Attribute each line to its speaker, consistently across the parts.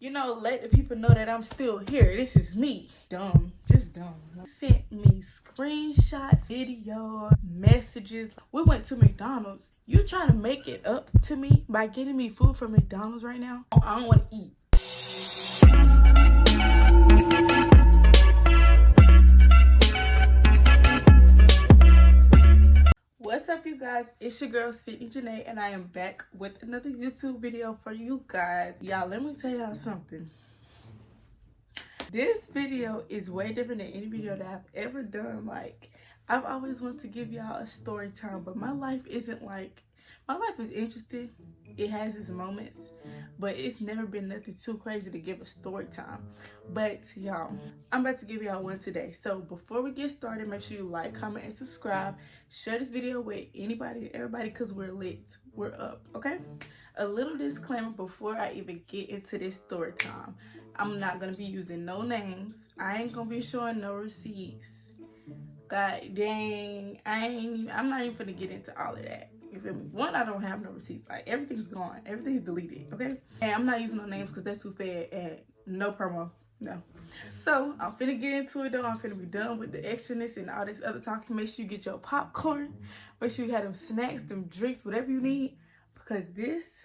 Speaker 1: You know, let the people know that I'm still here. This is me. Dumb. Just dumb. Sent me screenshots, video, messages. We went to McDonald's. You trying to make it up to me by getting me food from McDonald's right now? I don't want to eat. What's up, you guys? It's your girl Sydney Janae, and I am back with another YouTube video for you guys. Y'all, let me tell y'all something. This video is way different than any video that I've ever done. Like, I've always wanted to give y'all a story time, but my life isn't like, my life is interesting. It has its moments, but it's never been nothing too crazy to give a story time. But y'all, I'm about to give y'all one today. So before we get started, make sure you like, comment, and subscribe. Share this video with anybody and everybody, because we're lit. We're up, okay? A little disclaimer before I even get into this story time. I'm not gonna be using no names. I ain't gonna be showing no receipts. God dang, I'm not even gonna get into all of that. You feel me? One, I don't have no receipts. Like, everything's gone. Everything's deleted, okay? And I'm not using no names because that's too fair, and no promo. No. So, I'm finna get into it though. I'm finna be done with the extraness and all this other talking. Make sure you get your popcorn. Make sure you have them snacks, them drinks, whatever you need. Because this...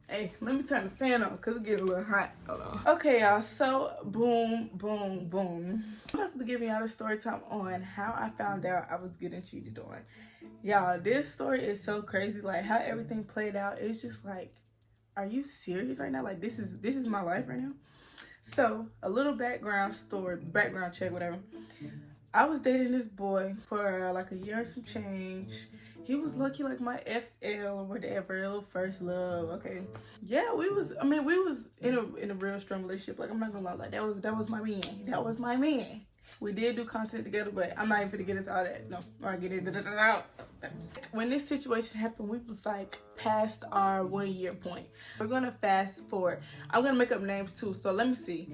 Speaker 1: Hey, let me turn the fan on because it's getting a little hot. Hold on. Okay, y'all. So, boom, boom, boom. I'm about to be giving y'all a story time on how I found out I was getting cheated on. Y'all, this story is so crazy. Like, how everything played out. It's just like, are you serious right now? Like, this is my life right now. So, a little background story, background check, whatever. I was dating this boy for like a year and some change. He was lucky, like my FL or whatever, little first love. Okay, yeah, we was in a real strong relationship. Like, I'm not gonna lie, like that was my man. That was my man. We did do content together, but I'm not even gonna get into all that. No, or get into that. When this situation happened, we was like past our 1 year point. We're gonna fast forward. I'm gonna make up names too. So let me see.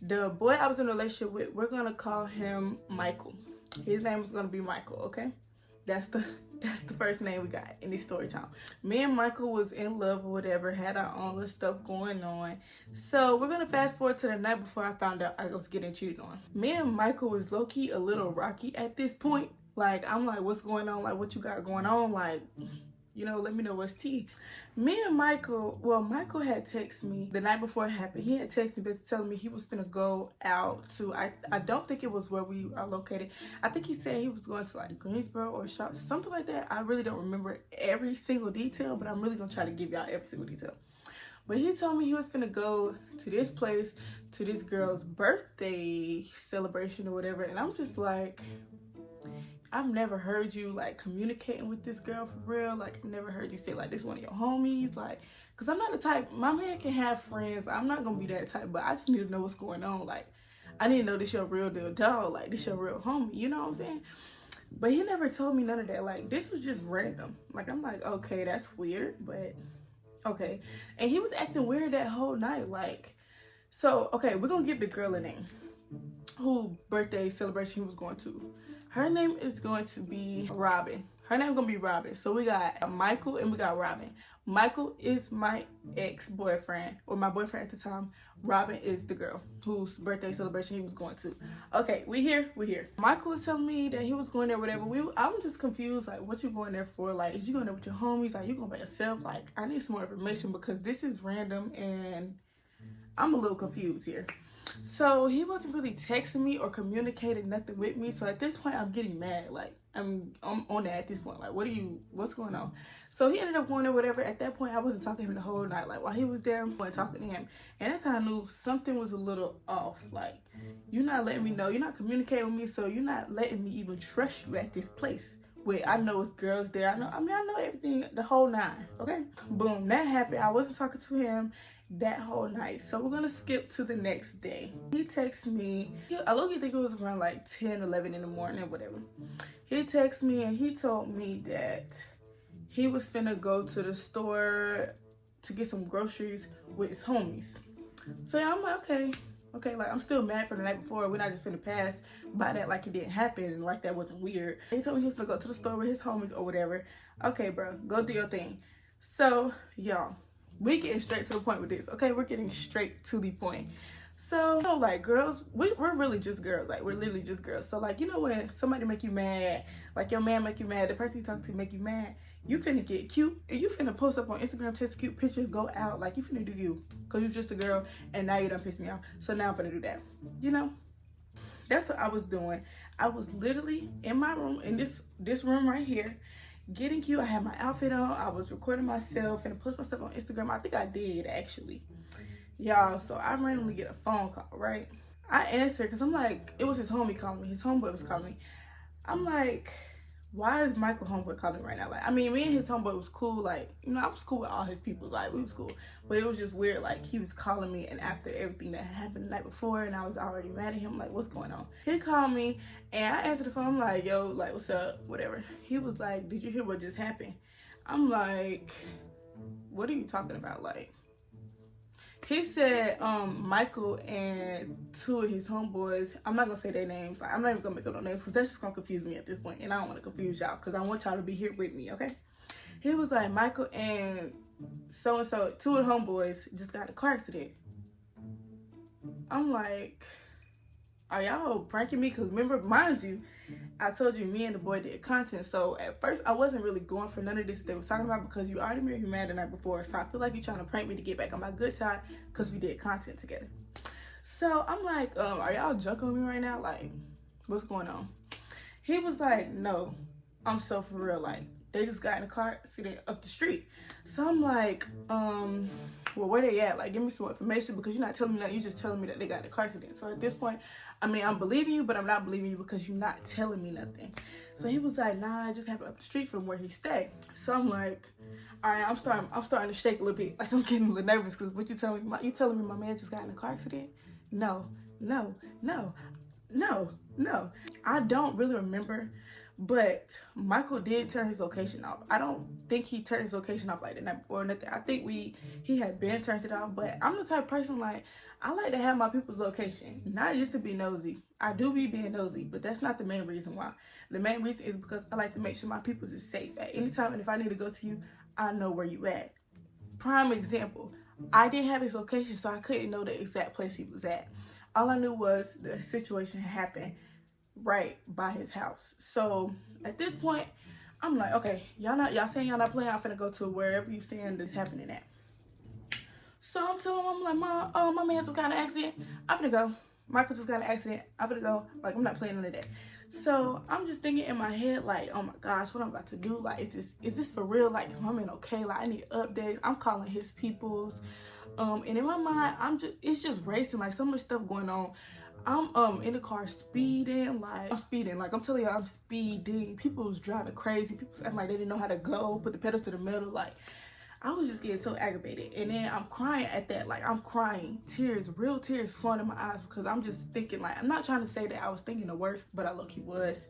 Speaker 1: The boy I was in a relationship with, we're gonna call him Michael. His name is gonna be Michael. Okay, that's the first name we got in this story time. Me and Michael was in love or whatever, had our own little stuff going on. So we're gonna fast forward to the night before I found out I was getting cheated on. Me and Michael was low-key a little rocky at this point. Like, I'm like, what's going on? Like, what you got going on? Like, you know, let me know what's tea. Me and Michael, well, Michael had texted me the night before it happened. He had texted me telling me he was gonna go out to, I don't think it was where we are located. I think he said he was going to like Greensboro or Shop, something like that. I really don't remember every single detail, but I'm really gonna try to give y'all every single detail. But he told me he was gonna go to this place, to this girl's birthday celebration or whatever. And I'm just like, I've never heard you like communicating with this girl for real. Like, I've never heard you say like this one of your homies. Like, cause I'm not the type, my man can have friends. I'm not gonna be that type, but I just need to know what's going on. Like, I need to know this your real deal dog. Like, this your real homie, you know what I'm saying? But he never told me none of that. Like, this was just random. Like, I'm like, okay, that's weird, but okay. And he was acting weird that whole night. Like, so, okay, we're gonna give the girl a name. Who birthday celebration he was going to. Her name is going to be Robin. Her name is going to be Robin. So we got Michael and we got Robin. Michael is my ex-boyfriend, or my boyfriend at the time. Robin is the girl whose birthday celebration he was going to. Okay, we here. Michael was telling me that he was going there, whatever. I'm just confused, like, what you going there for? Like, is you going there with your homies? Like, you going by yourself? Like, I need some more information because this is random and I'm a little confused here. So he wasn't really texting me or communicating nothing with me. So at this point, I'm getting mad. Like, I'm on that at this point. Like, what's going on? So he ended up going there, whatever. At that point, I wasn't talking to him the whole night. Like, while he was there, I wasn't talking to him. And that's how I knew something was a little off. Like, you're not letting me know. You're not communicating with me. So you're not letting me even trust you at this place where I know it's girls there. I know everything, the whole nine. Okay? Boom. That happened. I wasn't talking to him that whole night. So we're gonna skip to the next day. He texted me, I low-key think it was around like 10, 11 in the morning or whatever. He texted me and he told me that he was finna go to the store to get some groceries with his homies. So yeah, I'm like, okay, like, I'm still mad for the night before. We're not just finna pass by that like it didn't happen and like that wasn't weird. He told me he was gonna go to the store with his homies or whatever. Okay, bro, go do your thing. So, y'all, We getting straight to the point with this, okay? We're getting straight to the point. So, you know, like, girls, we're really just girls. Like, we're literally just girls. So, like, you know, when somebody make you mad, like your man make you mad, the person you talk to make you mad, you finna get cute. You finna post up on Instagram, take cute pictures, go out. Like, you finna do you. Because you're just a girl, and now you done pissed me off. So now I'm finna do that. You know? That's what I was doing. I was literally in my room, in this room right here, getting cute. I had my outfit on. I was recording myself and post myself on Instagram. I think I did, actually. Y'all, so I randomly get a phone call, right? I answer because I'm like, it was his homie calling me. His homeboy was calling me. I'm like, why is Michael homeboy calling me right now? Like, I mean, me and his homeboy was cool. Like, you know, I was cool with all his people. Like, we was cool. But it was just weird. Like, he was calling me, and after everything that had happened the night before, and I was already mad at him. Like, what's going on? He called me, and I answered the phone. I'm like, yo, like, what's up? Whatever. He was like, did you hear what just happened? I'm like, what are you talking about? Like, he said Michael and two of his homeboys, I'm not gonna say their names, like, I'm not even gonna make up no names because that's just gonna confuse me at this point, and I don't want to confuse y'all because I want y'all to be here with me, okay? He was like, Michael and so-and-so, two of the homeboys just got in a car accident. I'm like, are y'all pranking me? Because remember, mind you, I told you me and the boy did content. So at first I wasn't really going for none of this that they were talking about because you already made me mad the night before. So I feel like you're trying to prank me to get back on my good side because we did content together. So I'm like, are y'all joking with me right now? Like, what's going on? He was like, no, I'm so for real. Like, they just got in a car accident up the street. So I'm like, well, where they at? Like, give me some information because you're not telling me that. You're just telling me that they got in a car accident. So at this point, I mean, I'm believing you, but I'm not believing you because you're not telling me nothing. So he was like, nah, it just happened up the street from where he stayed. So I'm like, all right, I'm starting to shake a little bit. Like, I'm getting a little nervous because what you telling me? You telling me my man just got in a car accident? No. I don't really remember, but Michael did turn his location off. I don't think he turned his location off like the night before or nothing. I think he had been turned it off, but I'm the type of person, like, I like to have my people's location. Not just to be nosy. I do be being nosy, but that's not the main reason why. The main reason is because I like to make sure my people's is safe at any time, and if I need to go to you, I know where you at. Prime example, I didn't have his location, so I couldn't know the exact place he was at. All I knew was the situation happened right by his house. So at this point, I'm like, okay, y'all saying y'all not playing, I'm finna go to wherever you saying this happening at. So I'm telling him, I'm like, my man just got in an accident. I'm finna go. Michael just got in an accident. I'm finna go. Like, I'm not playing none of that. So I'm just thinking in my head, like, oh my gosh, what I'm about to do? Like, is this for real? Like, is my man okay? Like, I need updates. I'm calling his peoples. And in my mind, it's just racing. Like, so much stuff going on. I'm in the car speeding. Like, I'm telling you, I'm speeding. People was driving crazy. People was acting like they didn't know how to go, put the pedal to the metal. Like, I was just getting so aggravated. And then I'm crying at that. Like, I'm crying. Tears, real tears flowing in my eyes because I'm just thinking, like, I'm not trying to say that I was thinking the worst, but I low-key was,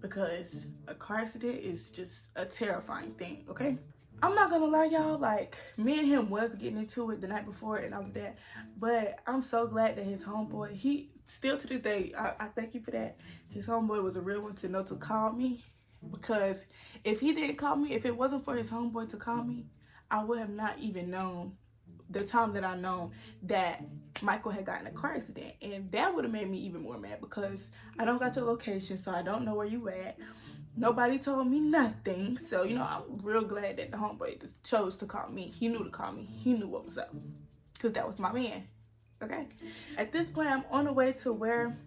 Speaker 1: because a car accident is just a terrifying thing, okay? I'm not gonna lie, y'all, like, me and him was getting into it the night before and all of that, but I'm so glad that his homeboy, he, still to this day, I thank you for that. His homeboy was a real one to know to call me, because if he didn't call me, if it wasn't for his homeboy to call me, I would have not even known the time that I known that Michael had gotten a car accident. And that would have made me even more mad because I don't got your location, so I don't know where you at. Nobody told me nothing. So, you know, I'm real glad that the homeboy just chose to call me. He knew to call me. He knew what was up because that was my man. Okay? At this point, I'm on the way to where,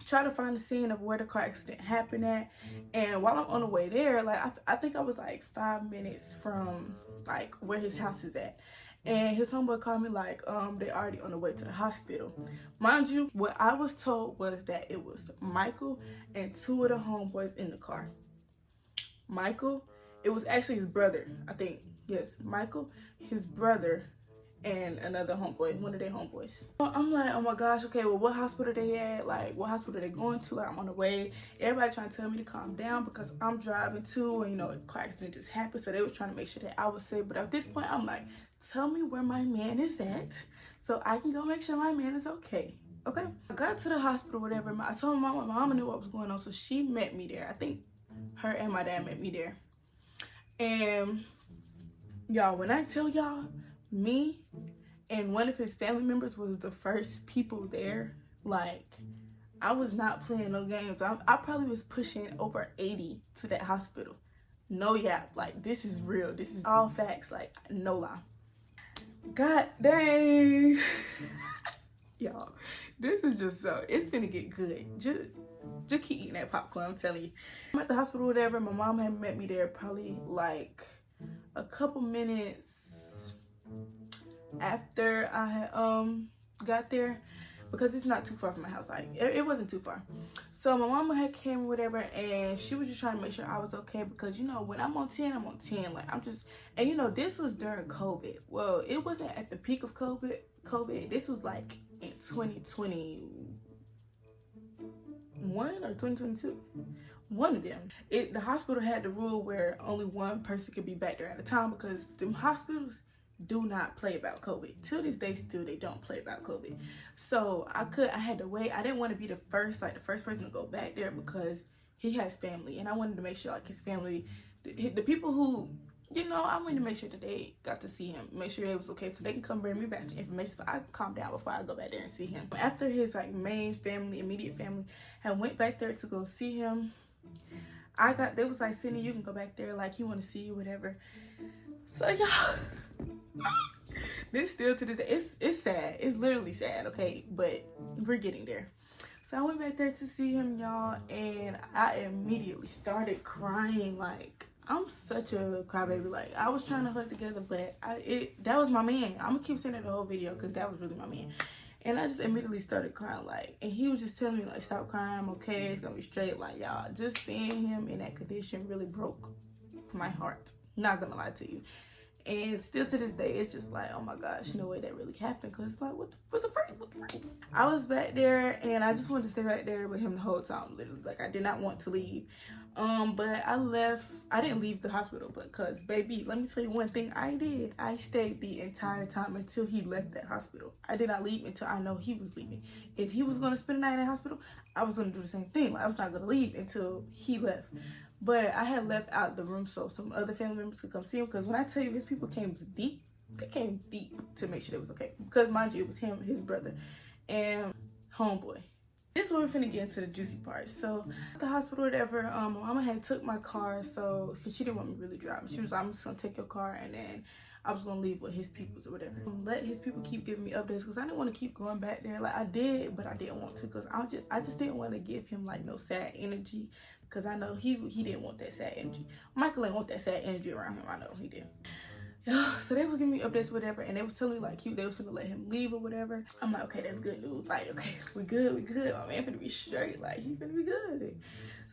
Speaker 1: try to find the scene of where the car accident happened at. And while I'm on the way there, like, I think I was like 5 minutes from like where his house is at. And his homeboy called me like, they already on the way to the hospital. Mind you, what I was told was that it was Michael and two of the homeboys in the car. Michael, it was actually his brother, I think. Yes, Michael, his brother, and another homeboy, one of their homeboys. So I'm like, oh my gosh, okay, well, what hospital they at? Like, what hospital they going to? Like, I'm on the way. Everybody trying to tell me to calm down because I'm driving too, and, you know, a car accident just happened, so they was trying to make sure that I was safe. But at this point, I'm like, tell me where my man is at so I can go make sure my man is okay. Okay? I got to the hospital, whatever. I told my mama knew what was going on, so she met me there. I think her and my dad met me there. And y'all, when I tell y'all, me and one of his family members was the first people there. Like, I was not playing no games. I probably was pushing over 80 to that hospital. No yap. Like, this is real. This is all facts. Like, no lie. God dang. Y'all, this is just so, it's gonna get good. Just keep eating that popcorn, I'm telling you. I'm at the hospital, whatever. My mom had met me there probably like a couple minutes after I had got there, because it's not too far from my house. Like, it wasn't too far. So my mama had came or whatever, and she was just trying to make sure I was okay, because, you know, when I'm on 10, I'm on 10. Like, I'm just, and you know, this was during COVID. Well, it wasn't at the peak of COVID. This was like in 2021 or 2022. One of them. The hospital had the rule where only one person could be back there at a time, because them hospitals do not play about COVID. Till this day, still they don't play about COVID. So I had to wait. I didn't want to be the first person to go back there, because he has family, and I wanted to make sure like his family, the people who, you know, I wanted to make sure that they got to see him, make sure it was okay, so they can come bring me back some information, so I calm down before I go back there and see him. After his like main family, immediate family, had went back there to go see him, they was like, Sydney, you can go back there, like, he want to see you, whatever. So y'all, this still to this day, it's sad. It's literally sad, okay? But we're getting there. So I went back there to see him, y'all, and I immediately started crying. Like, I'm such a crybaby. Like, I was trying to hold it together, but that was my man. I'm gonna keep saying it the whole video, because that was really my man. And I just immediately started crying, like, and he was just telling me, like, stop crying, I'm okay, it's gonna be straight. Like, y'all, just seeing him in that condition really broke my heart. Not gonna lie to you. And still to this day, it's just like, oh my gosh, no way that really happened. Because, like, what the freak? I was back there, and I just wanted to stay right there with him the whole time, literally. Like, I did not want to leave. But I left. I didn't leave the hospital, because, baby, let me tell you one thing I did. I stayed the entire time until he left that hospital. I did not leave until I know he was leaving. If he was going to spend the night in the hospital, I was going to do the same thing. Like, I was not going to leave until he left. But I had left out the room so some other family members could come see him, because when I tell you his people came deep, they came deep to make sure it was okay. Because, mind you, it was him, his brother, and homeboy. This is where we're finna get into the juicy part. So at the hospital or whatever, my mama had took my car, so, because she didn't want me really driving. She was like, I'm just gonna take your car, and then I was gonna leave with his peoples or whatever. Let his people keep giving me updates, because I didn't want to keep going back there. Like, I did, but I didn't want to, because I just didn't want to give him like no sad energy, because I know he didn't want that sad energy. Michael didn't want that sad energy around him. I know he did. So they was giving me updates, whatever, and they was telling me like they was gonna let him leave or whatever. I'm like, okay, that's good news. Like, okay, we good. My man finna be straight. Like, he's finna be good.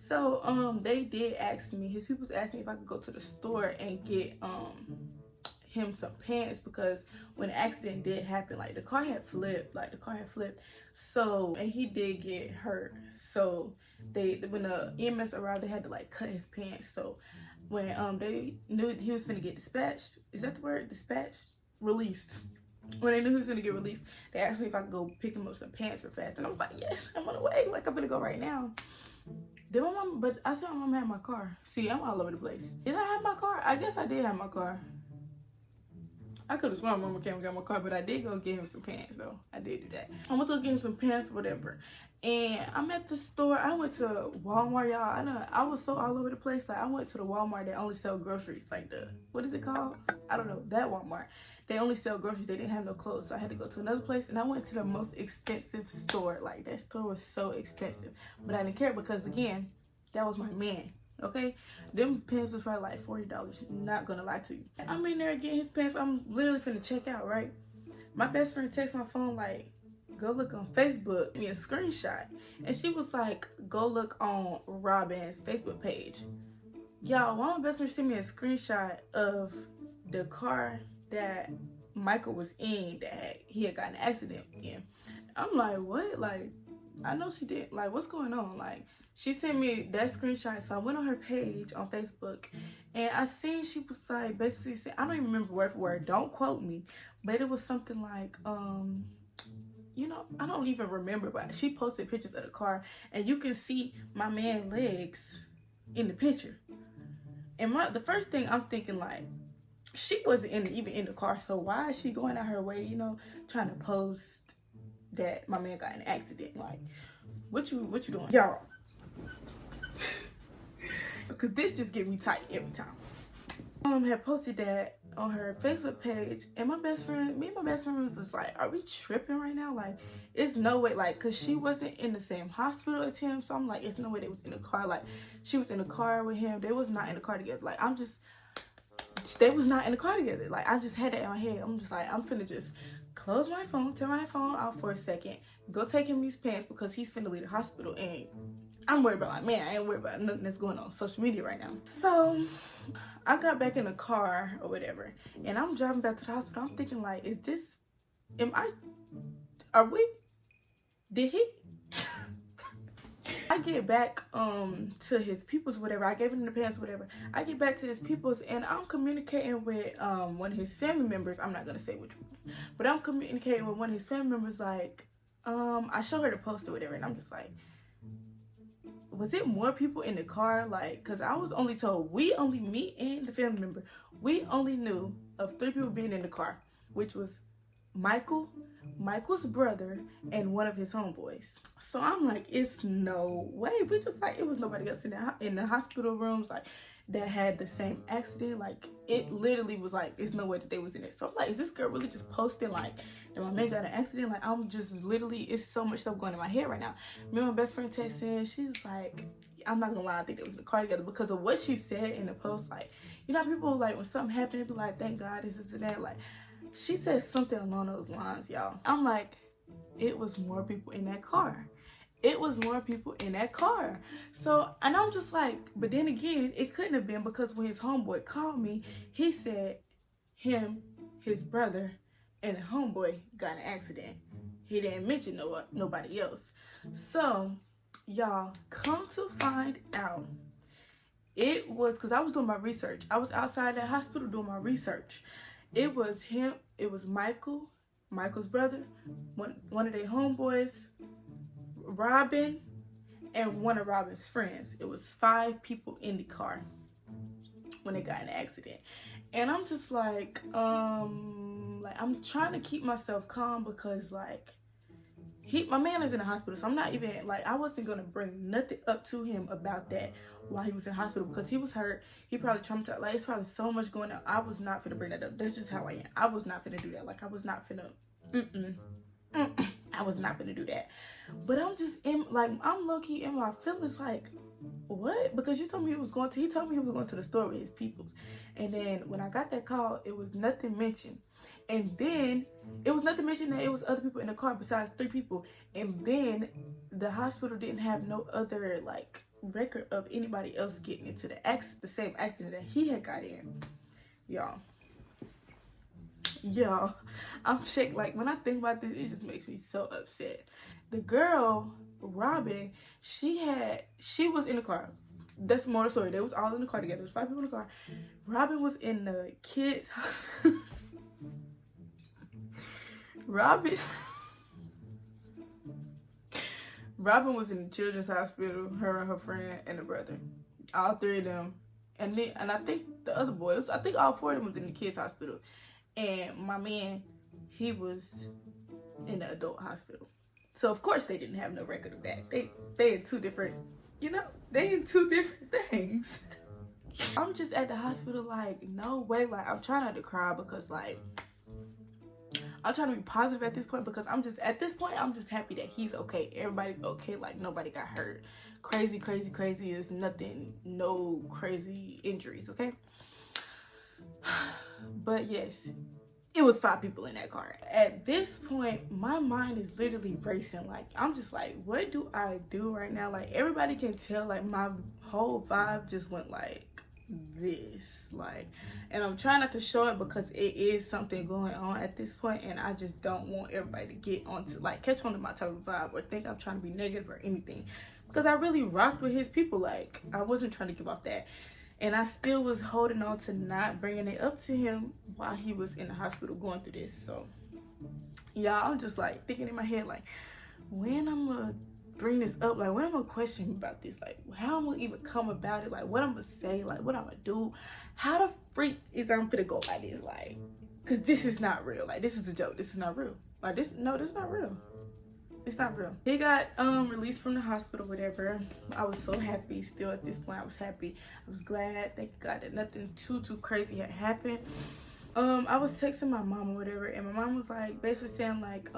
Speaker 1: So they did ask me. His people asked me if I could go to the store and get him some pants, because when the accident did happen, like, the car had flipped. So, and he did get hurt. So when the EMS arrived, they had to like cut his pants. So when they knew he was gonna get dispatched, is that the word? Dispatched? Released. When they knew he was gonna get released, they asked me if I could go pick him up some pants real fast, and I was like, yes, I'm on the way. Like, I'm gonna go right now. Then my mom, but I said my mom had my car. See, I'm all over the place. Did I have my car? I guess I did have my car. I could have sworn my mama came and got my car, but I did go get him some pants, though. I did do that. I went to go get him some pants, whatever. And I'm at the store. I went to Walmart, y'all. I was so all over the place. Like, I went to the Walmart that only sell groceries. Like, what is it called? I don't know. That Walmart. They only sell groceries. They didn't have no clothes. So I had to go to another place. And I went to the most expensive store. Like, that store was so expensive. But I didn't care, because, again, that was my man. Okay, them pants was probably like $40. Not gonna lie to you. I'm in there getting his pants. I'm literally finna check out, right? My best friend texted my phone like, go look on Facebook, give me a screenshot. And she was like, go look on Robin's Facebook page. Y'all, why my best friend sent me a screenshot of the car that Michael was in, that he had got an accident in. I'm like, what? Like, I know she did. Like, what's going on? Like, she sent me that screenshot, so I went on her page on Facebook, and I seen she was like, basically saying, I don't even remember word for word, don't quote me, but it was something like, you know, I don't even remember, but she posted pictures of the car, and you can see my man's legs in the picture. And the first thing I'm thinking, like, she wasn't even in the car, so why is she going out her way, you know, trying to post that my man got in an accident? Like, what you doing, y'all? Because this just get me tight every time. Had posted that on her Facebook page, and me and my best friend was just like, are we tripping right now? Like, it's no way, like, because she wasn't in the same hospital as him, so I'm like, it's no way they was in the car. Like, she was in the car with him, they was not in the car together. Like, they was not in the car together. Like, I just had that in my head. I'm just like, I'm finna just close my phone, turn my phone off for a second, go take him these pants because he's finna leave the hospital, and I'm worried about my man. I ain't worried about nothing that's going on social media right now. So I got back in the car or whatever, and I'm driving back to the hospital. I'm thinking like, did he? I get back to his people's, whatever. I gave him the pants, whatever. I get back to his people's, and I'm communicating with one of his family members. I'm not gonna say which one, but I'm communicating with one of his family members. Like, I show her the post or whatever, and I'm just like, was it more people in the car? Like, because I was only told, me and the family member, we only knew of 3 people being in the car, which was Michael's brother, and one of his homeboys. So I'm like, it's no way. We just like, it was nobody else in the hospital rooms like that had the same accident. Like, it literally was like, it's no way that they was in it. So I'm like, is this girl really just posting like that my man got an accident? Like, I'm just literally, it's so much stuff going in my head right now. Me and my best friend texting, she's like, I'm not gonna lie, I think they was in the car together because of what she said in the post. Like, you know, people like when something happened, they be like, thank God, this and that. Like, she said something along those lines, y'all. I'm like, it was more people in that car. It was more people in that car. So, and I'm just like, but then again, it couldn't have been because when his homeboy called me, he said him, his brother, and the homeboy got in an accident. He didn't mention nobody else. So, y'all, come to find out, it was, because I was doing my research. I was outside that hospital doing my research. It was him, it was Michael's brother, one of their homeboys, Robin, and one of Robin's friends. It was 5 people in the car when they got in an accident. And I'm just like I'm trying to keep myself calm because like my man is in the hospital, so I'm not even like, I wasn't gonna bring nothing up to him about that while he was in hospital because he was hurt. He probably traumatized. Like, it's probably so much going on. I was not finna bring that up. That's just how I am. I was not finna do that. Like, I was not finna. I was not gonna do that. But I'm just I'm low-key in my feelings like, what? Because he told me he was going to the store with his peoples. And then when I got that call, it was nothing mentioned. And then it was nothing mentioned that it was other people in the car besides 3 people. And then the hospital didn't have no other like record of anybody else getting into the same accident that he had got in. Y'all, I'm shaking. Like, when I think about this, it just makes me so upset. The girl, Robin, she was in the car. That's more the story. They was all in the car together. There was 5 people in the car. Robin was in the kids' Robin was in the children's hospital, her and her friend and the brother. All 3 of them. And I think the other boys, I think all 4 of them was in the kids' hospital. And my man, he was in the adult hospital. So of course they didn't have no record of that. They in 2 different, they in 2 different things. I'm just at the hospital like, no way. Like, I'm trying not to cry because like, I'm trying to be positive at this point because I'm just happy that he's okay. Everybody's okay. Like, nobody got hurt. Crazy is nothing. No crazy injuries, okay? But yes, it was 5 people in that car. At this point, my mind is literally racing. Like, I'm just like, what do I do right now? Like, everybody can tell, like, my whole vibe just went like this. Like, and I'm trying not to show it because it is something going on at this point, and I just don't want everybody to get onto, like, catch on to my type of vibe or think I'm trying to be negative or anything. Because I really rocked with his people. Like, I wasn't trying to give off that. And I still was holding on to not bringing it up to him while he was in the hospital going through this. So, y'all, I'm just like thinking in my head, like, when I'm gonna bring this up? Like, what am I gonna question him about this? Like, how am I gonna even come about it? Like, what I'm gonna say? Like, what I'm gonna do? How the freak is I'm gonna go like this? Like, cause this is not real. Like, this is a joke. This is not real. Like, this is not real. It's not real. He got released from the hospital, whatever. I was so happy. Still at this point, I was happy. I was glad, thank God, that nothing too crazy had happened. I was texting my mom or whatever, and my mom was like basically saying like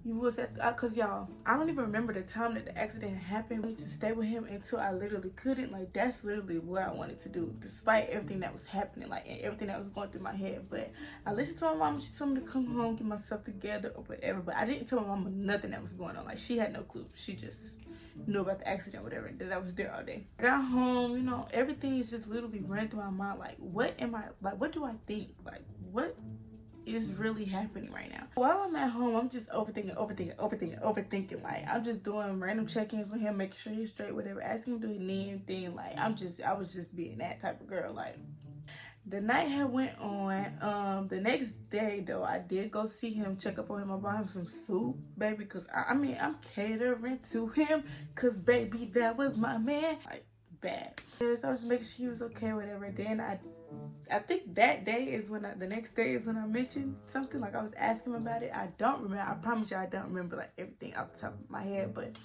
Speaker 1: you was at cause y'all, I don't even remember the time that the accident happened. I wanted to stay with him until I literally couldn't. Like, that's literally what I wanted to do, despite everything that was happening, like, and everything that was going through my head. But I listened to my mom. She told me to come home, get myself together or whatever. But I didn't tell my mama nothing that was going on. Like, she had no clue. She just knew about the accident, whatever, that I was there all day. I got home, you know, everything is just literally running through my mind. Like, what am I, like, what do I think? Like, what is really happening right now? While I'm at home, I'm just overthinking. Like, I'm just doing random check-ins with him, making sure he's straight, whatever, asking him do he need anything. Like, I was just being that type of girl. Like, the night had went on. The next day though, I did go see him, check up on him. I bought him some soup, baby, because I mean, I'm catering to him, because baby, that was my man. Like, bad. So I was making sure he was okay, whatever. Then I think that day is when the next day is when I mentioned something. Like, I was asking him about it. I don't remember. I promise you I don't remember like everything off the top of my head, but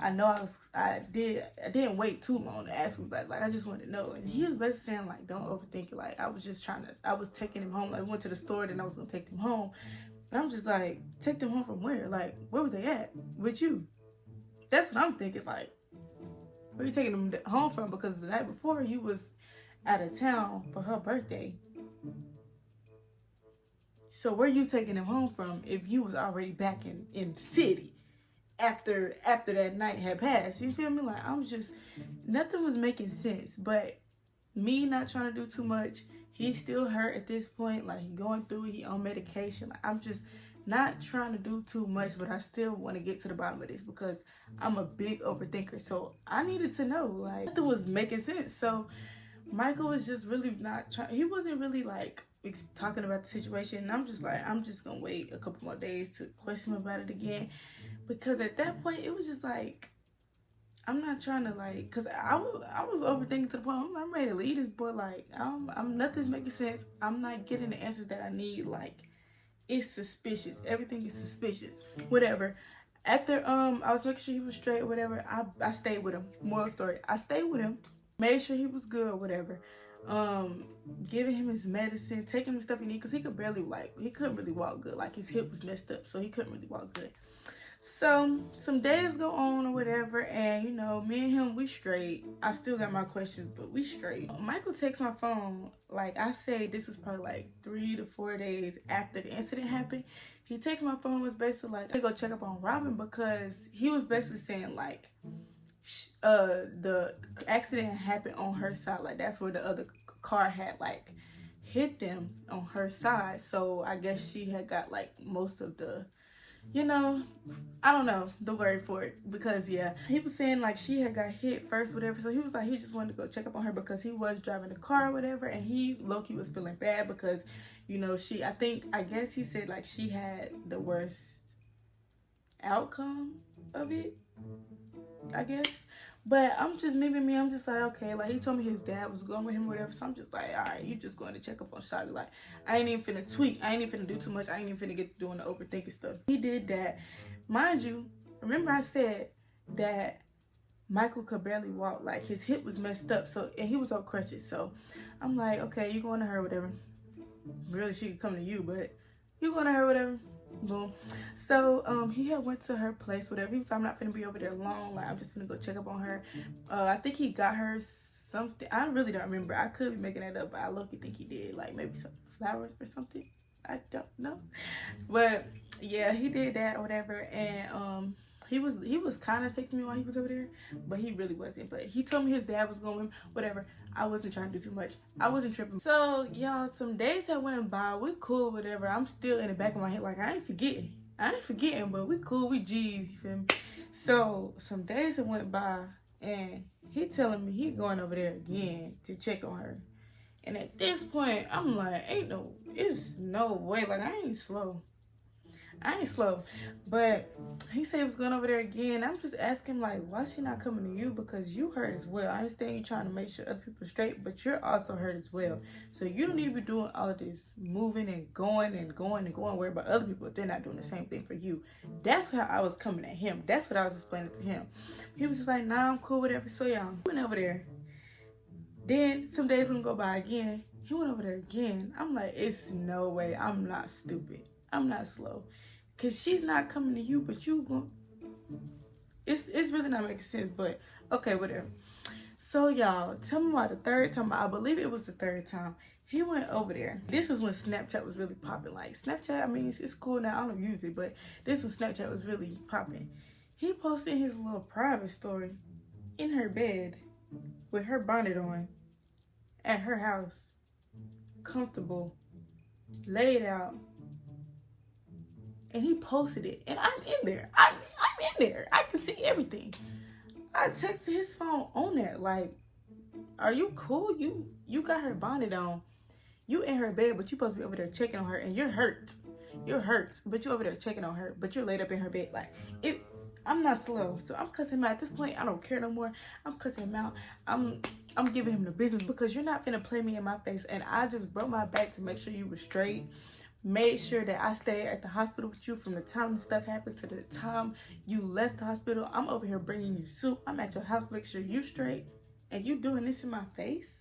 Speaker 1: I know I didn't wait too long to ask him about it. Like, I just wanted to know. And he was basically saying like, don't overthink it. Like, I was taking him home. Like, we went to the store, then I was gonna take him home. But I'm just like, take them home from where? Like, where was they at? With you? That's what I'm thinking. Like, where are you taking them home from? Because the night before you was out of town for her birthday. So where you taking him home from if you was already back in the city after that night had passed? You feel me? Like, nothing was making sense. But me not trying to do too much, he's still hurt at this point. Like, he going through it, he on medication. Like, I'm just not trying to do too much, but I still want to get to the bottom of this because I'm a big overthinker. So I needed to know, like, nothing was making sense. So Michael was just really not trying. He wasn't really like talking about the situation. And I'm just like, I'm just gonna wait a couple more days to question him about it again, because at that point it was just like, I'm not trying to, like, cause I was overthinking to the point I'm ready to leave this boy. Like, nothing's making sense. I'm not getting the answers that I need. Like, it's suspicious. Everything is suspicious. Whatever. After I was making sure he was straight or whatever, I stayed with him. Moral story, I stayed with him, made sure he was good or whatever. Giving him his medicine, taking him the stuff he needed, because he couldn't really walk good. Like, his hip was messed up, so he couldn't really walk good. So some days go on or whatever, and you know, me and him, we straight. I still got my questions, but we straight. Michael takes my phone. Like, I say this was probably like 3 to 4 days after the incident happened. He takes my phone, was basically like, I go check up on Robin, because he was basically saying like, the accident happened on her side. Like, that's where the other car had like hit them, on her side. So I guess she had got like most of the, you know, I don't know the word for it, because yeah, he was saying like she had got hit first, whatever. So he was like, he just wanted to go check up on her because he was driving the car or whatever, and he low-key was feeling bad because, you know, I guess he said like she had the worst outcome of it, I guess. But I'm just, maybe me, I'm just like, okay, like, he told me his dad was going with him or whatever, so I'm just like, all right, you just going to check up on Shawty. Like, I ain't even finna tweet, I ain't even finna do too much, I ain't even finna get doing the overthinking stuff. He did that. Mind you, remember I said that Michael could barely walk, like, his hip was messed up, so, and he was on crutches, so I'm like, okay, you going to her, whatever. Really, she could come to you, but you going to her, whatever. Boom. So he had went to her place, whatever. He was like, I'm not gonna be over there long, like, I'm just gonna go check up on her. I think he got her something. I really don't remember. I could be making that up, but I low-key think he did, like maybe some flowers or something. I don't know, but yeah, he did that or whatever. And he was kind of texting me while he was over there, but he really wasn't. But he told me his dad was going, whatever. I wasn't trying to do too much. I wasn't tripping. So y'all, some days that went by, we cool, whatever. I'm still in the back of my head, like, I ain't forgetting, but we cool, we G's, you feel me? So some days that went by, and he telling me he going over there again to check on her. And at this point, I'm like, it's no way, like, I ain't slow. I ain't slow. But he said he was going over there again. I'm just asking, like, why she not coming to you? Because you hurt as well. I understand you trying to make sure other people are straight, but you're also hurt as well. So you don't need to be doing all of this moving and going and going and going, worried about other people if they're not doing the same thing for you. That's how I was coming at him. That's what I was explaining to him. He was just like, nah, I'm cool with it. So y'all went over there. Then some days gonna go by again. He went over there again. I'm like, it's no way. I'm not stupid. I'm not slow. Cause she's not coming to you, but you going. It's really not making sense. But okay, whatever. So y'all, tell me why the third time. I believe it was the third time he went over there. This is when Snapchat was really popping. Like Snapchat, I mean, it's cool now. I don't use it, but this was Snapchat was really popping. He posted his little private story in her bed with her bonnet on at her house, comfortable, laid out. And he posted it, and I'm in there. I'm in there. I can see everything. I texted his phone on that, like, are you cool? You got her bonnet on. You in her bed, but you supposed to be over there checking on her, and you're hurt. You're hurt, but you over there checking on her, but you're laid up in her bed. Like, I'm not slow, so I'm cussing him out. At this point, I don't care no more. I'm cussing him out. I'm giving him the business because you're not finna play me in my face, and I just broke my back to make sure you were straight. Made sure that I stayed at the hospital with you from the time stuff happened to the time you left the hospital. I'm over here bringing you soup. I'm at your house, make sure you straight, and you doing this in my face?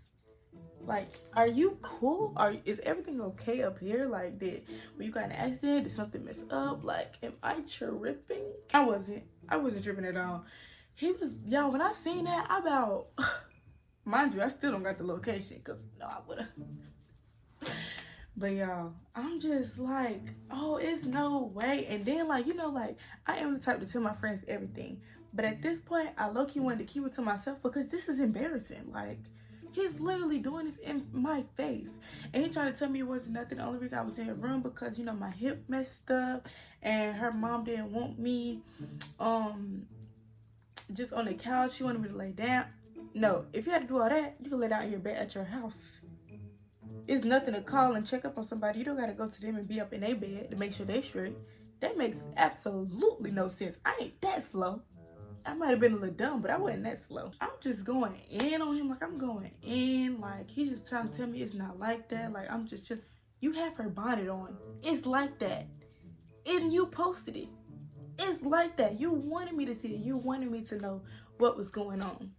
Speaker 1: Like, are you cool? Is everything okay up here? Like, were you got an accident? Did something mess up? Like, am I tripping? I wasn't tripping at all. He was, y'all, when I seen that, mind you, I still don't got the location, because no, I would've. But y'all, I'm just like, oh, it's no way. And then, like, you know, like, I am the type to tell my friends everything. But at this point, I low-key wanted to keep it to myself because this is embarrassing. Like, he's literally doing this in my face. And he tried to tell me it wasn't nothing. The only reason I was in her room because, you know, my hip messed up. And her mom didn't want me just on the couch. She wanted me to lay down. No, if you had to do all that, you can lay down in your bed at your house. It's nothing to call and check up on somebody. You don't got to go to them and be up in their bed to make sure they straight. That makes absolutely no sense. I ain't that slow. I might have been a little dumb, but I wasn't that slow. I'm just going in on him. Like, I'm going in. Like, he's just trying to tell me it's not like that. Like, I'm just, you have her bonnet on. It's like that. And you posted it. It's like that. You wanted me to see it. You wanted me to know what was going on.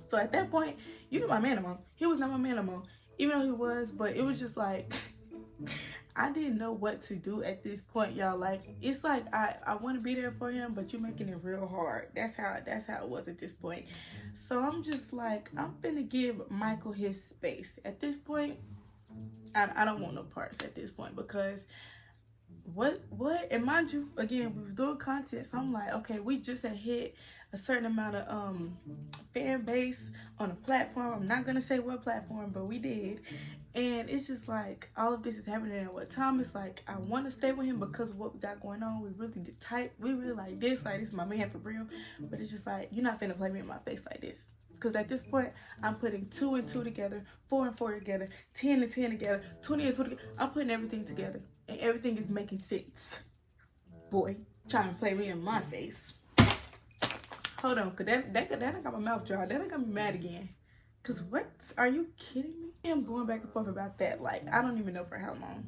Speaker 1: So at that point, you knew my man no more. He was not my man no more. Even though he was, but it was just like, I didn't know what to do at this point, y'all. Like, it's like I want to be there for him, but you're making it real hard. That's how it was at this point. So I'm just like, I'm finna give Michael his space. At this point, I don't want no parts at this point because what? And mind you, again, we was doing content, so I'm like, okay, we just had hit a certain amount of fan base on a platform. I'm not gonna say what platform, but we did. And it's just like all of this is happening at what time. It's like I want to stay with him because of what we got going on. We really get tight. We really like this is my man for real. But it's just like, you're not finna play me in my face like this. Because at this point, I'm putting 2 and 2 together, 4 and 4 together, 10 and 10 together, 20 and 20 together. I'm putting everything together. And everything is making sense. Boy, trying to play me in my face. Hold on, because that got my mouth dry. That got me mad again. Because what? Are you kidding me? I'm going back and forth about that. Like, I don't even know for how long.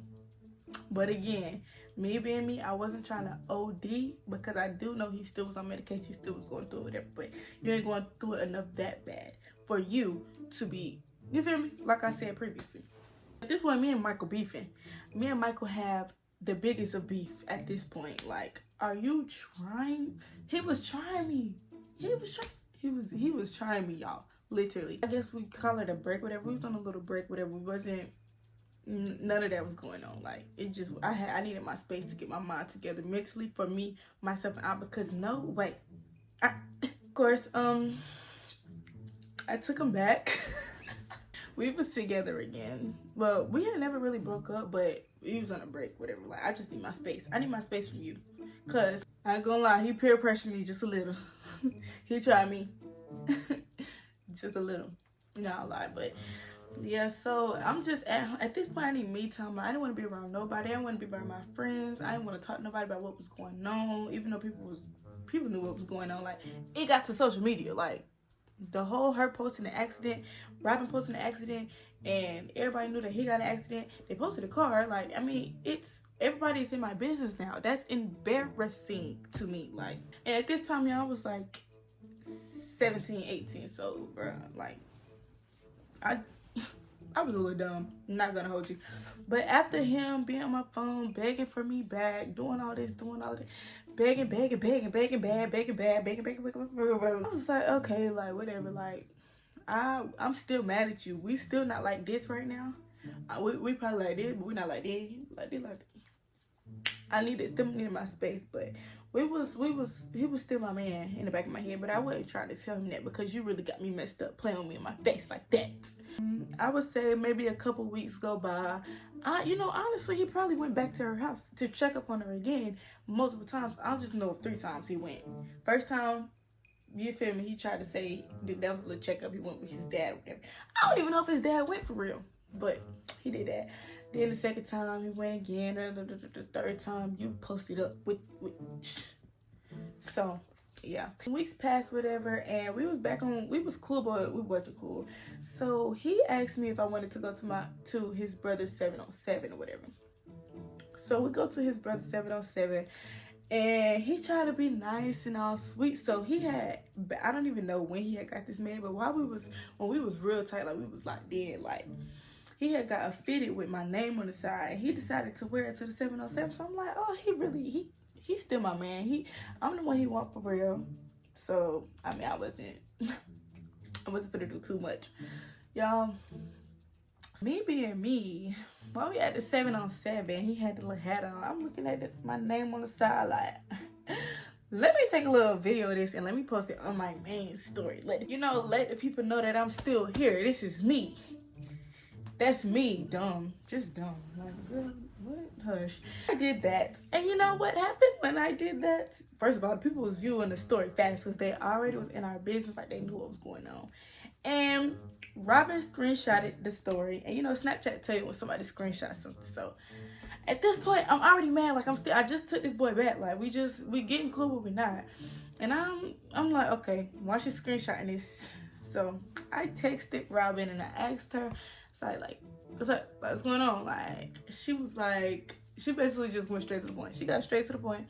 Speaker 1: But again, me being me, I wasn't trying to OD because I do know he still was on medication. He still was going through whatever. But you ain't going through it enough that bad for you to be, you feel me? Like I said previously. At this point, me and Michael beefing. Me and Michael have the biggest of beef at this point. Like, are you trying? He was trying me. He was trying me, y'all. Literally. I guess we call it a break, whatever. We was on a little break, whatever. We wasn't, none of that was going on. Like, it just, I needed my space to get my mind together mentally for me, myself, and I, because no way. Of course, I took him back. We was together again. Well, we had never really broke up, but we was on a break, whatever. Like, I just need my space. I need my space from you. Because, I ain't gonna lie, he peer pressured me just a little. He tried me. Just a little. Not a lot, but Yeah, so I'm just at this point I need me time. I didn't want to be around nobody. I didn't want to be around my friends. I didn't want to talk to nobody about what was going on, even though people knew what was going on. Like, it got to social media, like the whole her posting the accident, Robin posting the accident, and everybody knew that he got an accident. They posted a car. Like, I mean, it's everybody's in my business now. That's embarrassing to me. Like, and at this time, y'all, I was like 17, 18. So, like, I was a little dumb, not gonna hold you. But after him being on my phone, begging for me back, doing all this, begging, I was like, okay, like, whatever, like, I'm still mad at you. We still not like this right now. We probably like this, but we not like this. Like this. I still needed my space, but he was still my man in the back of my head. But I wasn't trying to tell him that because you really got me messed up playing with me in my face like that. I would say maybe a couple weeks go by. Honestly, he probably went back to her house to check up on her again multiple times. I just know 3 times he went. First time, you feel me, he tried to say that was a little checkup. He went with his dad or whatever. I don't even know if his dad went for real, but he did that. Then the second time he went again. The third time you posted up with. So yeah, weeks passed, whatever, and we was cool, but we wasn't cool. So he asked me if I wanted to go to his brother's 707 or whatever. So we go to his brother's 707, and he tried to be nice and all sweet. So he had, I don't even know when he had got this man, but when we was real tight, like we was locked in, like he had got a fitted with my name on the side. He decided to wear it to the 707. So I'm like, oh, he's still my man. I'm the one he want for real. So I mean, I wasn't gonna do too much, y'all. Me being me, while we at the 707, he had the little hat on. I'm looking at my name on the side, like, let me take a little video of this and let me post it on my main story. Let the people know that I'm still here. This is me. That's me, dumb. Just dumb. Like, girl, what? Hush. I did that. And you know what happened when I did that? First of all, people was viewing the story fast because they already was in our business. Like, they knew what was going on. And Robin screenshotted the story. And Snapchat tell you when somebody screenshots something. So at this point, I'm already mad. Like, I just took this boy back. Like, we getting cool, but we not. And I'm like, okay, why she screenshotting this? So I texted Robin and I asked her, like, what's up? Like, what's going on? Like, she was like, she basically just went straight to the point. She got straight to the point.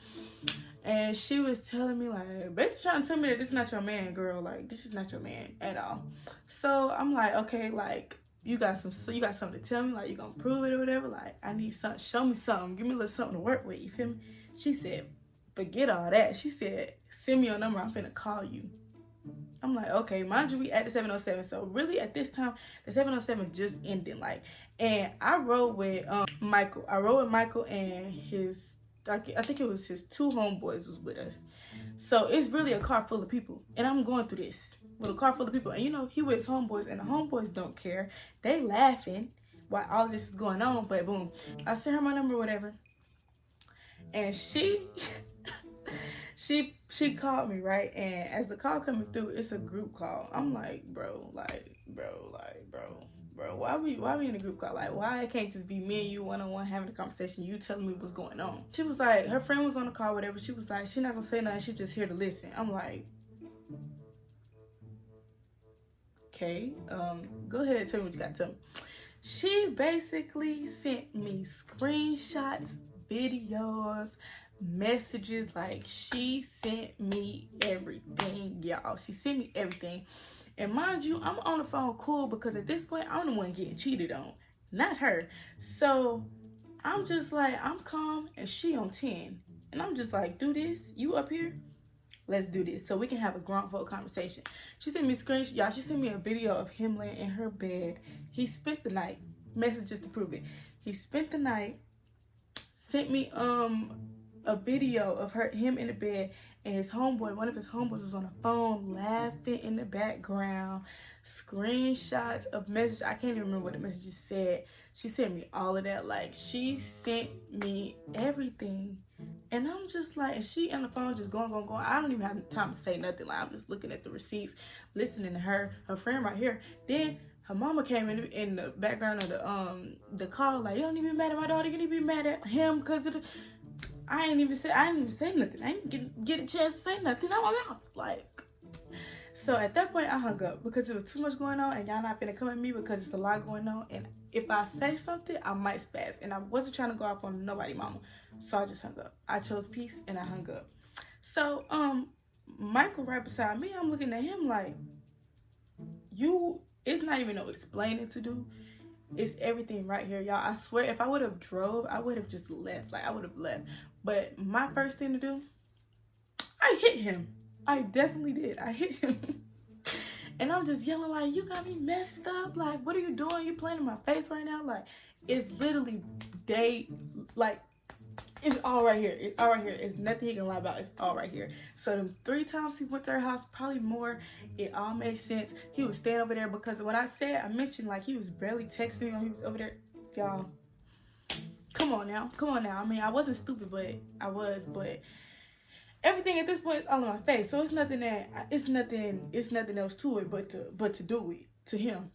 Speaker 1: And she was telling me, like, basically trying to tell me that this is not your man, girl. Like, this is not your man at all. So I'm like, okay, like, you got something to tell me? Like, you gonna prove it or whatever? Like, I need something. Show me something. Give me a little something to work with. You feel me? She said, forget all that. She said, send me your number. I'm finna call you. I'm like, okay, mind you, we at the 707. So really at this time, the 707 just ended. Like, and I rode with Michael. I rode with Michael and his, I think it was his 2 homeboys was with us. So it's really a car full of people. And I'm going through this with a car full of people. And he with his homeboys, and the homeboys don't care. They laughing while all this is going on. But boom, I sent her my number or whatever. And she called me, right? And as the call coming through, it's a group call. I'm like, bro, why we in a group call? Like, why it can't just be me and you one-on-one having a conversation, you telling me what's going on? She was like, her friend was on the call, whatever. She was like, she not gonna say nothing, she's just here to listen. I'm like, okay, go ahead and tell me what you got to tell me. She basically sent me screenshots, videos, messages. Like, she sent me everything, y'all. She sent me everything. And mind you, I'm on the phone cool because at this point, I'm the one getting cheated on, not her. So I'm just like, I'm calm and she on 10. And I'm just like, do this, you up here? Let's do this so we can have a grown folk conversation. She sent me a screenshot, y'all. She sent me a video of him laying in her bed. He spent the night, messages to prove it. He spent the night, sent me a video of him in the bed, and his homeboy, one of his homeboys, was on the phone laughing in the background. Screenshots of messages. I can't even remember what the messages said. She sent me all of that. Like, she sent me everything. And I'm just like, and she on the phone just going. I don't even have time to say nothing. Like, I'm just looking at the receipts, listening to her friend right here. Then Her mama came in the background of the call, like, you don't need to be mad at my daughter, you need to be mad at him because of the... I didn't even say nothing. I didn't get a chance to say nothing out my mouth. Like, so at that point I hung up because it was too much going on and y'all not finna come at me because it's a lot going on, and if I say something I might spaz, and I wasn't trying to go off on nobody mama, so I just hung up. I chose peace and I hung up. So Michael right beside me, I'm looking at him like, it's not even no explaining to do. It's everything right here, y'all. I swear if I would have drove, I would have just left. Like, I would have left. But my first thing to do, I hit him. I definitely did. I hit him. And I'm just yelling like, you got me messed up. Like, what are you doing? You playing in my face right now? Like, it's literally it's all right here. It's all right here. It's nothing he can lie about. It's all right here. So them 3 times he went to her house, probably more, it all made sense. He was staying over there because when I mentioned like he was barely texting me or he was over there. Y'all, come on now. I mean, I wasn't stupid, but I was. But everything at this point is all in my face. So it's nothing else to it but to do it to him.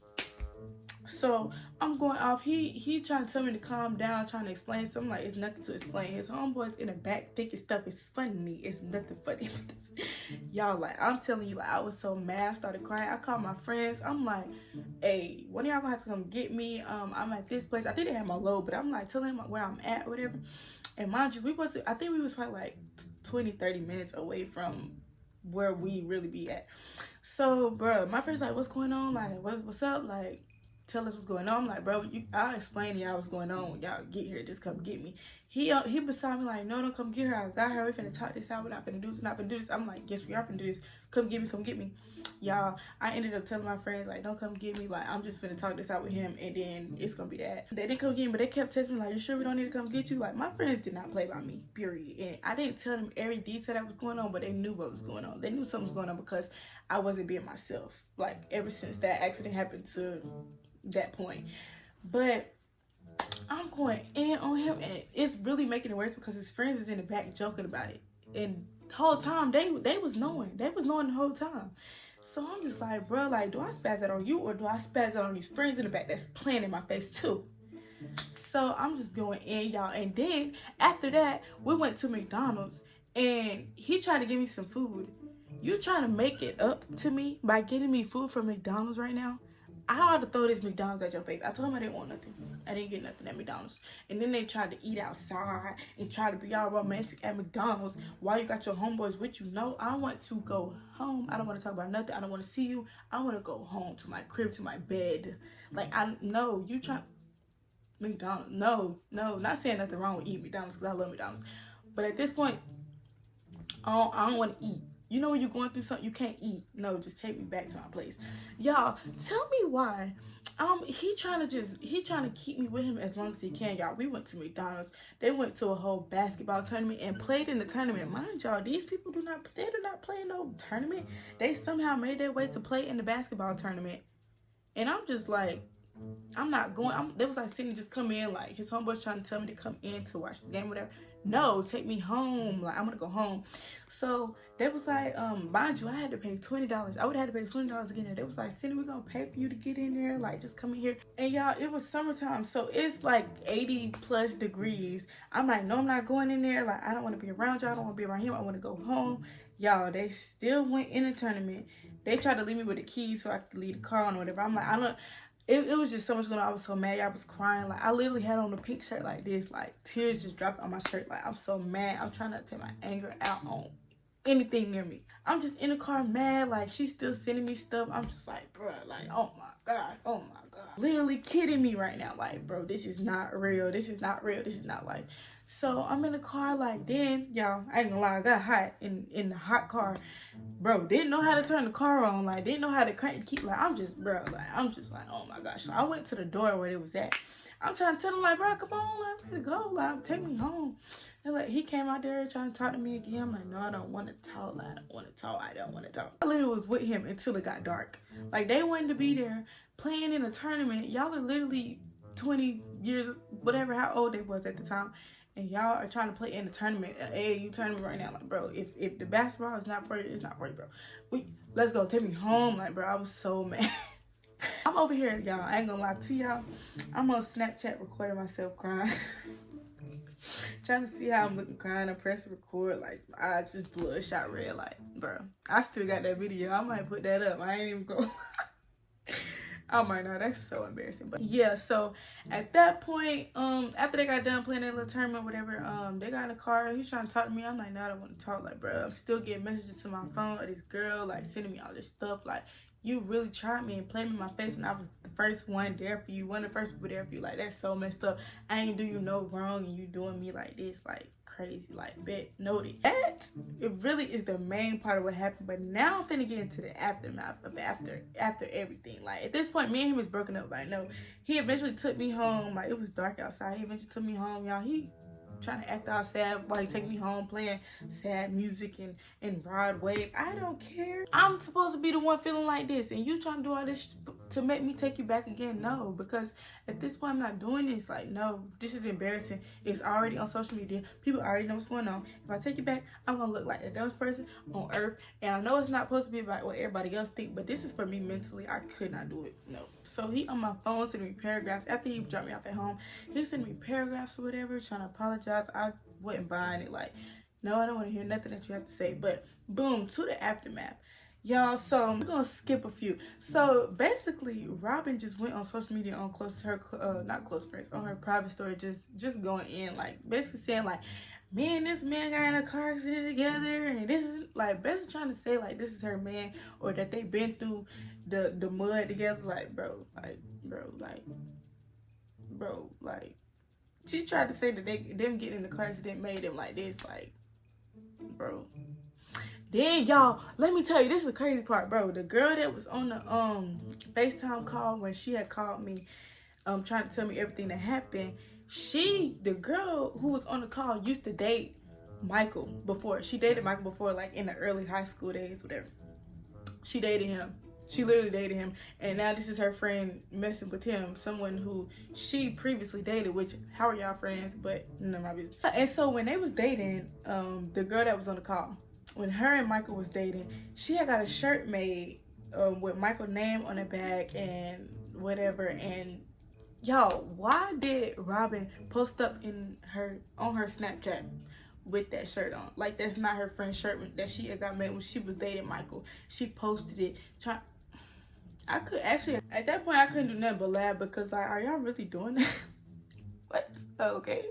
Speaker 1: So I'm going off. He trying to tell me to calm down, trying to explain something. Like, it's nothing to explain. His homeboys in the back thinking stuff is funny to me. It's nothing funny. Y'all, like, I'm telling you, like, I was so mad. I started crying. I called my friends. I'm like, hey, when y'all gonna have to come get me? I'm at this place. I think they had my load, but I'm like telling them where I'm at or whatever. And mind you, I think we was probably like 20-30 minutes away from where we really be at. So, bro, my friend's like, what's going on? Like, what's up? Like, tell us what's going on. I'm like, bro, I'll explain to y'all what's going on when y'all get here. Just come get me. He beside me like, no, don't come get her. I got her. We finna talk this out. We're not finna do this. I'm like, yes, we are finna do this. Come get me. Y'all, I ended up telling my friends, like, don't come get me. Like, I'm just finna talk this out with him, and then it's gonna be that. They didn't come get me, but they kept texting me, like, you sure we don't need to come get you? Like, my friends did not play by me, period. And I didn't tell them every detail that was going on, but they knew what was going on. They knew something was going on because I wasn't being myself. Like, ever since that accident happened to that point. But I'm going in on him, and it's really making it worse because his friends is in the back joking about it, and the whole time they was knowing the whole time. So I'm just like, bro, like, do I spaz that on you or do I spaz that on these friends in the back that's playing in my face too? So I'm just going in, y'all. And then after that, we went to McDonald's and he tried to give me some food. You trying to make it up to me by getting me food from McDonald's right now? I ought to throw this McDonald's at your face. I told him I didn't want nothing. I didn't get nothing at McDonald's. And then they tried to eat outside and try to be all romantic at McDonald's while you got your homeboys with you. No, I want to go home. I don't want to talk about nothing. I don't want to see you. I want to go home to my crib, to my bed. Like, you try McDonald's. No, not saying nothing wrong with eating McDonald's because I love McDonald's. But at this point, I don't want to eat. You know when you're going through something you can't eat? No, just take me back to my place. Y'all, tell me why. He trying to keep me with him as long as he can, y'all. We went to McDonald's. They went to a whole basketball tournament and played in the tournament. Mind y'all, these people do not play in no tournament. They somehow made their way to play in the basketball tournament. And I'm just like, I'm not going. They was like, Sydney, just come in. Like, his homeboy's trying to tell me to come in to watch the game, whatever. No, take me home. Like, I'm gonna go home. So they was like, mind you, I had to pay $20. I would have had to pay $20 to get in there. They was like, Sydney, we're gonna pay for you to get in there. Like, just come in here. And y'all, it was summertime, so it's like 80+ degrees. I'm like, no, I'm not going in there. Like, I don't want to be around y'all. I don't want to be around him. I want to go home. Y'all, they still went in the tournament. They tried to leave me with the keys so I could leave the car on or whatever. I'm like, It was just so much going on. I was so mad. I was crying. Like, I literally had on a pink shirt like this. Like, tears just dropped on my shirt. Like, I'm so mad. I'm trying not to take my anger out on anything near me. I'm just in the car mad. Like, she's still sending me stuff. I'm just like, bro, like, oh my God. Literally kidding me right now. Like, bro, this is not real. This is not real. This is not life. So I'm in the car, like, then, y'all, I ain't gonna lie, I got hot in the hot car. Bro, didn't know how to turn the car on, like, didn't know how to crank the key. Like, I'm just like, oh my gosh. So I went to the door where it was at. I'm trying to tell him, like, bro, come on, like, I'm ready to go, like, take me home. And like, he came out there trying to talk to me again. I'm like, no, I don't want to talk. I don't want to talk. I literally was with him until it got dark. Like, they wanted to be there playing in a tournament. Y'all are literally 20 years, whatever, how old they was at the time. And y'all are trying to play in the tournament, an AAU tournament right now. Like, bro, if the basketball is not for you, it's not for you, bro. Let's go. Take me home. Like, bro, I was so mad. I'm over here, y'all. I ain't gonna lie to y'all. I'm on Snapchat recording myself crying. Trying to see how I'm looking crying. I press record. Like, I just bloodshot red. Like, bro, I still got that video. I might put that up. I ain't even go. Oh my god, that's so embarrassing. But yeah, so at that point, after they got done playing that little tournament, whatever, they got in the car. He's trying to talk to me. I'm like, no, I don't want to talk. Like, bro, I'm still getting messages to my phone of this girl, like, sending me all this stuff. Like, you really tried me and played me in my face when I was the first one there for you. One of the first people there for you. Like, that's so messed up. I ain't do you no wrong and you doing me like this. Like, crazy. Like, bet noted. That, it really is the main part of what happened. But now I'm finna get into the aftermath of after everything. Like, at this point, me and him is broken up. Like, no, he eventually took me home. Like, it was dark outside. He eventually took me home, y'all. He trying to act all sad while he take me home playing sad music and ride wave. I don't care. I'm supposed to be the one feeling like this, and you trying to do all this to make me take you back again? No, because at this point I'm not doing this. Like, no, this is embarrassing. It's already on social media. People already know what's going on. If I take you back, I'm gonna look like the dumbest person on earth. And I know it's not supposed to be about what everybody else think, but this is for me mentally. I could not do it. No. So he on my phone sending me paragraphs after he dropped me off at home. He sent me paragraphs or whatever, trying to apologize. I wasn't buying it. Like, no, I don't want to hear nothing that you have to say. But boom, to the aftermath, y'all. So we're gonna skip a few. So basically, Robin just went on social media on not close friends, on her private story, just going in, like, basically saying like, me and this man got in a car accident together, and this is like basically trying to say like this is her man, or that they've been through the mud together. Like, bro, she tried to say that them getting in the car accident made them like this. Like, bro. Then y'all, let me tell you, this is the crazy part, bro. The girl that was on the FaceTime call when she had called me, trying to tell me everything that happened. The girl who was on the call used to date Michael before. She dated Michael before, like in the early high school days, whatever. She dated him. She literally dated him. And now this is her friend messing with him, someone who she previously dated, which, how are y'all friends? But none of my business. And so when they was dating, the girl that was on the call, when her and Michael was dating, she had got a shirt made with Michael's name on the back and whatever. And y'all, why did Robin post up on her Snapchat with that shirt on? Like, that's not her friend's shirt that she had got made when she was dating Michael. She posted it. I could actually, at that point, I couldn't do nothing but laugh, because like, are y'all really doing that? What? Okay,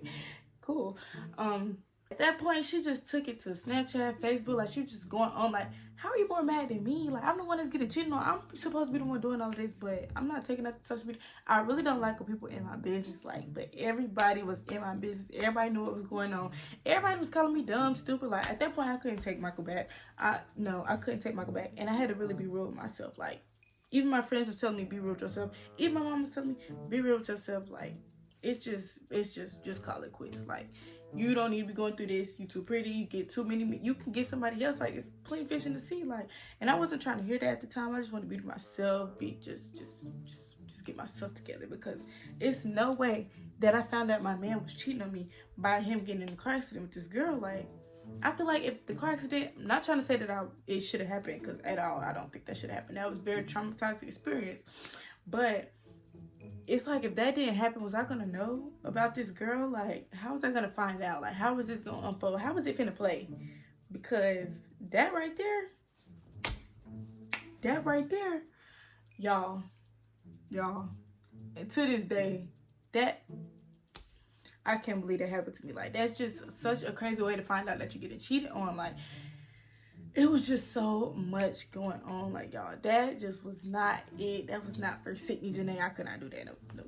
Speaker 1: cool. At that point, she just took it to Snapchat, Facebook, like she was just going on like, how are you more mad than me? Like, I'm the one that's getting cheated on. I'm supposed to be the one doing all of this, but I'm not taking that to social media. I really don't like when people in my business, like, but everybody was in my business. Everybody knew what was going on. Everybody was calling me dumb, stupid. Like, at that point, I couldn't take Michael back. I couldn't take Michael back, and I had to really be real with myself. Like, even my friends were telling me, be real with yourself. Even my mom was telling me, be real with yourself. Like, it's just call it quits. Like, you don't need to be going through this. You too pretty. You get too many. You can get somebody else. Like, it's plenty of fish in the sea. Like, and I wasn't trying to hear that at the time. I just wanted to be myself. Just get myself together, because it's no way that I found out my man was cheating on me by him getting in a car accident with this girl. Like, I feel like if the car accident, I'm not trying to say that it should have happened, because at all, I don't think that should have happened. That was a very traumatizing experience. But it's like, if that didn't happen, was I gonna know about this girl? Like, how was I gonna find out? Like, how was this gonna unfold? How was it finna play? Because that right there, y'all, and to this day, that, I can't believe that happened to me. Like, that's just such a crazy way to find out that you're getting cheated on. Like, it was just so much going on. Like, y'all, that just was not it. That was not for Sydney Janae. I could not do that. No.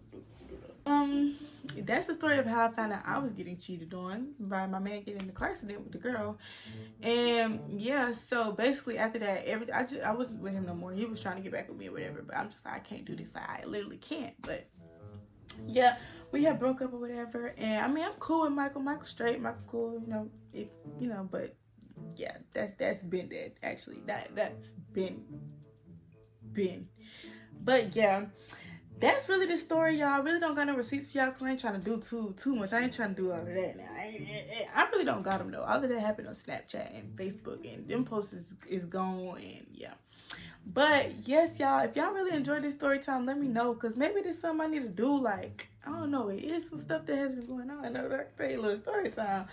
Speaker 1: That's the story of how I found out I was getting cheated on by my man getting in the car accident with the girl. And yeah, so basically after that, I wasn't with him no more. He was trying to get back with me or whatever, but I'm just like, I can't do this. I literally can't. But yeah, we had broke up or whatever. And I mean, I'm cool with Michael. Michael's straight. Michael cool, but yeah, that's been dead. Actually, that's been. But yeah, that's really the story, y'all. I really don't got no receipts for y'all, because I ain't trying to do too much. I ain't trying to do all of that now. I really don't got them though. All of that happened on Snapchat and Facebook, and them posts is gone, and yeah. But yes, y'all, if y'all really enjoyed this story time, let me know, because maybe there's something I need to do. Like, I don't know, it is some stuff that has been going on. I know that I can tell you a little story time.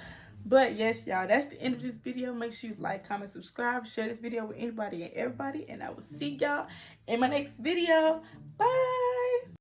Speaker 1: But yes, y'all, that's the end of this video. Make sure you like, comment, subscribe, share this video with anybody and everybody, and I will see y'all in my next video. Bye.